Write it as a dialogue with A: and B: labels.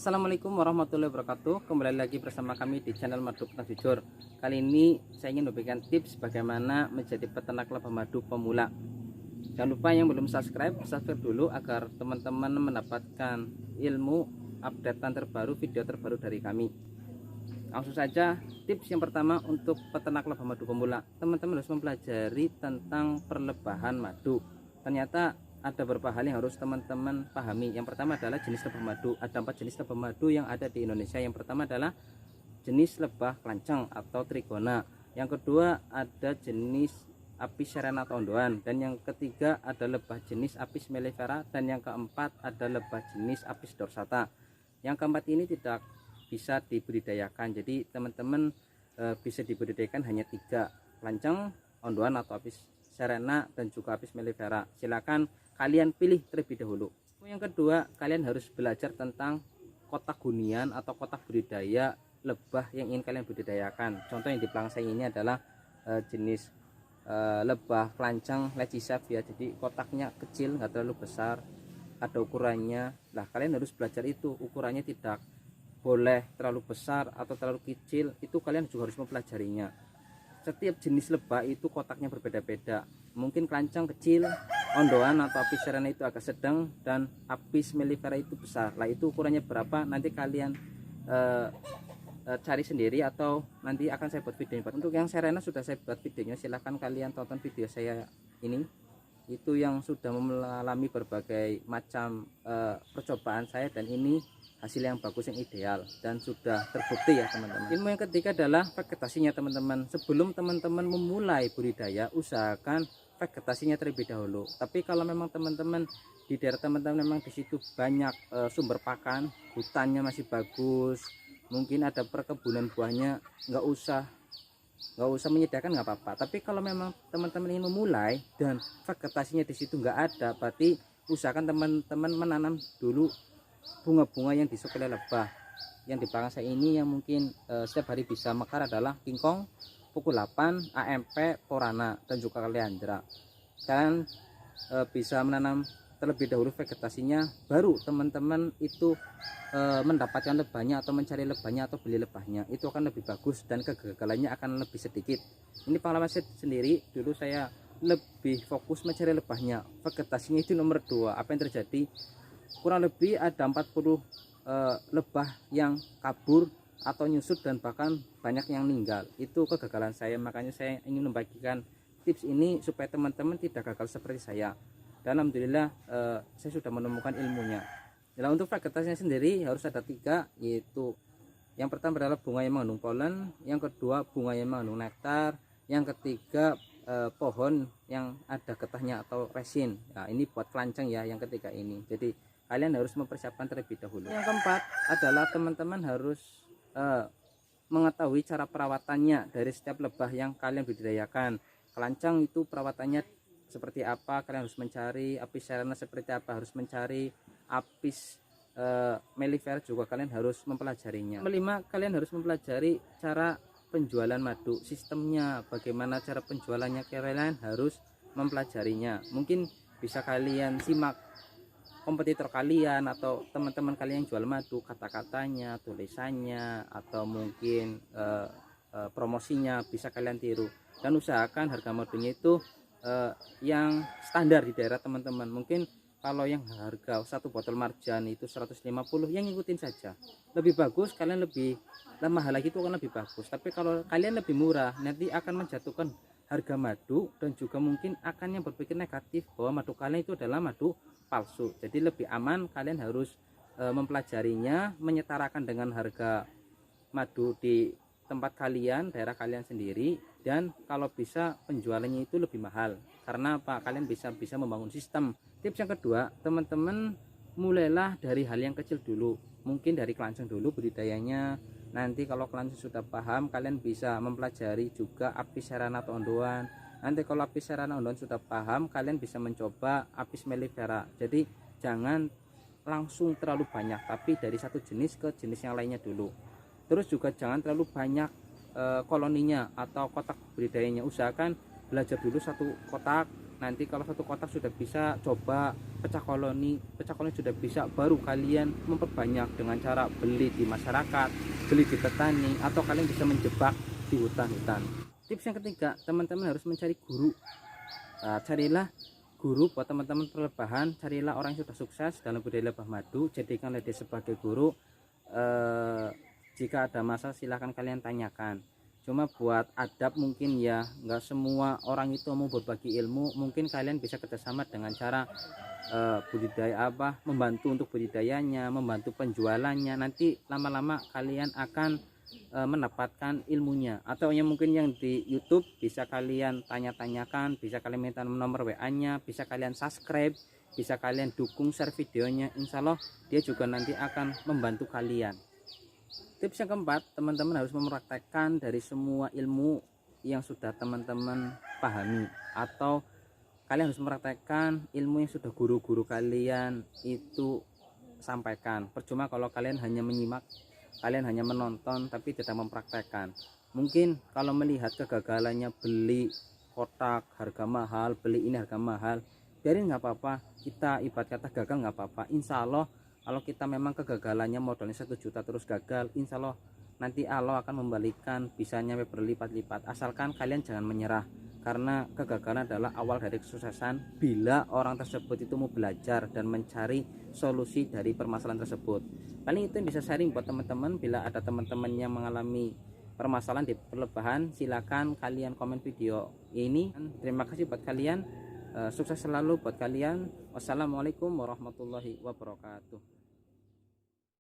A: Assalamualaikum warahmatullahi wabarakatuh. Kembali lagi bersama kami di channel Madu Petang Jujur. Kali ini saya ingin memberikan tips bagaimana menjadi peternak lebah madu pemula. Jangan lupa yang belum subscribe dulu agar teman-teman mendapatkan ilmu updatean terbaru, video terbaru dari kami. Langsung saja, tips yang pertama untuk peternak lebah madu pemula. Teman-teman harus mempelajari tentang perlebahan madu. Ternyata ada beberapa hal yang harus teman-teman pahami. Yang pertama adalah jenis lebah madu. Ada 4 jenis lebah madu yang ada di Indonesia. Yang pertama adalah jenis lebah kelanceng atau trigona. Yang kedua ada jenis apis serena atau ondoan. Dan yang ketiga ada lebah jenis apis mellifera. Dan yang keempat ada lebah jenis apis dorsata. Yang keempat ini tidak bisa dibudidayakan. Jadi teman-teman bisa dibudidayakan hanya 3, kelanceng, ondoan atau apis serena dan juga apis mellifera. Silakan kalian pilih terlebih dahulu. Yang kedua, kalian harus belajar tentang kotak hunian atau kotak budidaya lebah yang ingin kalian budidayakan. Contoh yang di belakang saya ini adalah jenis lebah kelanceng lecisaf ya. Jadi kotaknya kecil, nggak terlalu besar, ada ukurannya. Nah, kalian harus belajar itu. Ukurannya tidak boleh terlalu besar atau terlalu kecil. Itu kalian juga harus mempelajarinya. Setiap jenis lebah itu kotaknya berbeda-beda. Mungkin kelanceng kecil, ondoan atau apis serena itu agak sedang, dan apis mellifera itu besar. Lah itu ukurannya berapa nanti kalian cari sendiri atau nanti akan saya buat videonya. Untuk yang serena sudah saya buat videonya, silahkan kalian tonton video saya ini. Itu yang sudah mengalami berbagai macam percobaan saya, dan ini hasil yang bagus, yang ideal, dan sudah terbukti ya teman-teman. Ilmu yang ketiga adalah vegetasinya teman-teman. Sebelum teman-teman memulai budidaya, usahakan vegetasinya terlebih dahulu. Tapi kalau memang teman-teman di daerah teman-teman memang di situ banyak sumber pakan, hutannya masih bagus, mungkin ada perkebunan buahnya, nggak usah menyediakan, nggak apa-apa. Tapi kalau memang teman-teman ingin memulai dan vegetasinya di situ nggak ada, berarti usahakan teman-teman menanam dulu bunga-bunga yang disukai oleh lebah. Yang di belakang saya ini yang mungkin setiap hari bisa mekar adalah kingkong, pukul 8, AMP, porana, dan juga kaliandra. Kalian bisa menanam terlebih dahulu vegetasinya, baru teman-teman itu mendapatkan lebahnya atau mencari lebahnya atau beli lebahnya. Itu akan lebih bagus dan kegagalannya akan lebih sedikit. Ini pengalaman saya sendiri. Dulu saya lebih fokus mencari lebahnya, vegetasinya itu nomor 2. Apa yang terjadi? Kurang lebih ada 40 lebah yang kabur atau nyusut, dan bahkan banyak yang meninggal. Itu kegagalan saya. Makanya saya ingin membagikan tips ini supaya teman-teman tidak gagal seperti saya. Dan alhamdulillah saya sudah menemukan ilmunya. Nah, untuk vegetasinya sendiri harus ada 3, yaitu yang pertama adalah bunga yang mengandung polen, yang kedua bunga yang mengandung nektar, yang ketiga pohon yang ada getahnya atau resin. Nah, ini buat kelanceng ya, yang ketiga ini. Jadi kalian harus mempersiapkan terlebih dahulu. Yang keempat adalah teman-teman harus mengetahui cara perawatannya dari setiap lebah yang kalian budidayakan. Kelanceng itu perawatannya seperti apa, kalian harus mencari. Apis serena seperti apa, harus mencari. Apis mellifera juga kalian harus mempelajarinya. Kelima, kalian harus mempelajari cara penjualan madu, sistemnya bagaimana cara penjualannya, kalian harus mempelajarinya. Mungkin bisa kalian simak kompetitor kalian atau teman-teman kalian yang jual madu, kata-katanya, tulisannya, atau mungkin promosinya bisa kalian tiru. Dan usahakan harga madunya itu yang standar di daerah teman-teman. Mungkin kalau yang harga 1 botol marjan itu 150, yang ngikutin saja. Lebih bagus kalian lebih mahal lagi, itu akan lebih bagus. Tapi kalau kalian lebih murah, nanti akan menjatuhkan harga madu, dan juga mungkin akan yang berpikir negatif bahwa madu kalian itu adalah madu palsu. Jadi lebih aman kalian harus mempelajarinya, menyetarakan dengan harga madu di tempat kalian, daerah kalian sendiri. Dan kalau bisa penjualannya itu lebih mahal. Karena apa? Kalian bisa membangun sistem. Tips yang kedua, teman-teman mulailah dari hal yang kecil dulu. Mungkin dari kelanceng dulu budidayanya. Nanti kalau kalian sudah paham, kalian bisa mempelajari juga apis serena atau ondoan. Nanti kalau apis serena ondoan sudah paham, kalian bisa mencoba apis mellifera. Jadi jangan langsung terlalu banyak, tapi dari satu jenis ke jenis yang lainnya dulu. Terus juga jangan terlalu banyak koloninya atau kotak budidayanya. Usahakan belajar dulu satu kotak, nanti kalau satu kotak sudah bisa, coba pecah koloni sudah bisa, baru kalian memperbanyak dengan cara beli di masyarakat, beli di petani, atau kalian bisa menjebak di hutan-hutan. Tips yang ketiga, teman-teman harus mencari guru. Carilah guru buat teman-teman perlebahan, carilah orang yang sudah sukses dalam budidaya lebah madu, jadikanlah dia sebagai guru. Jika ada masalah silahkan kalian tanyakan. Cuma buat adab mungkin ya nggak semua orang itu mau berbagi ilmu, mungkin kalian bisa kerjasama dengan cara budidaya membantu untuk budidayanya, membantu penjualannya, nanti lama-lama kalian akan mendapatkan ilmunya. Atau yang mungkin yang di YouTube bisa kalian tanya-tanyakan, bisa kalian minta nomor WA-nya, bisa kalian subscribe, bisa kalian dukung share videonya, insya Allah dia juga nanti akan membantu kalian. Tips yang keempat, teman-teman harus mempraktekkan dari semua ilmu yang sudah teman-teman pahami, atau kalian harus mempraktekkan ilmu yang sudah guru-guru kalian itu sampaikan. Percuma kalau kalian hanya menyimak, kalian hanya menonton tapi tidak mempraktekkan. Mungkin kalau melihat kegagalannya beli kotak harga mahal, beli ini harga mahal, biarin nggak apa-apa, kita ibarat kata gagal nggak apa-apa. Insya Allah kalau kita memang kegagalannya modalnya 1 juta terus gagal, insya Allah nanti Allah akan membalikan, bisa nyampe berlipat-lipat. Asalkan kalian jangan menyerah, karena kegagalan adalah awal dari kesuksesan bila orang tersebut itu mau belajar dan mencari solusi dari permasalahan tersebut. Paling itu yang bisa sharing buat teman-teman. Bila ada teman-teman yang mengalami permasalahan di perlebahan, silakan kalian komen video ini. Terima kasih buat kalian. Sukses selalu buat kalian. Wassalamualaikum warahmatullahi wabarakatuh.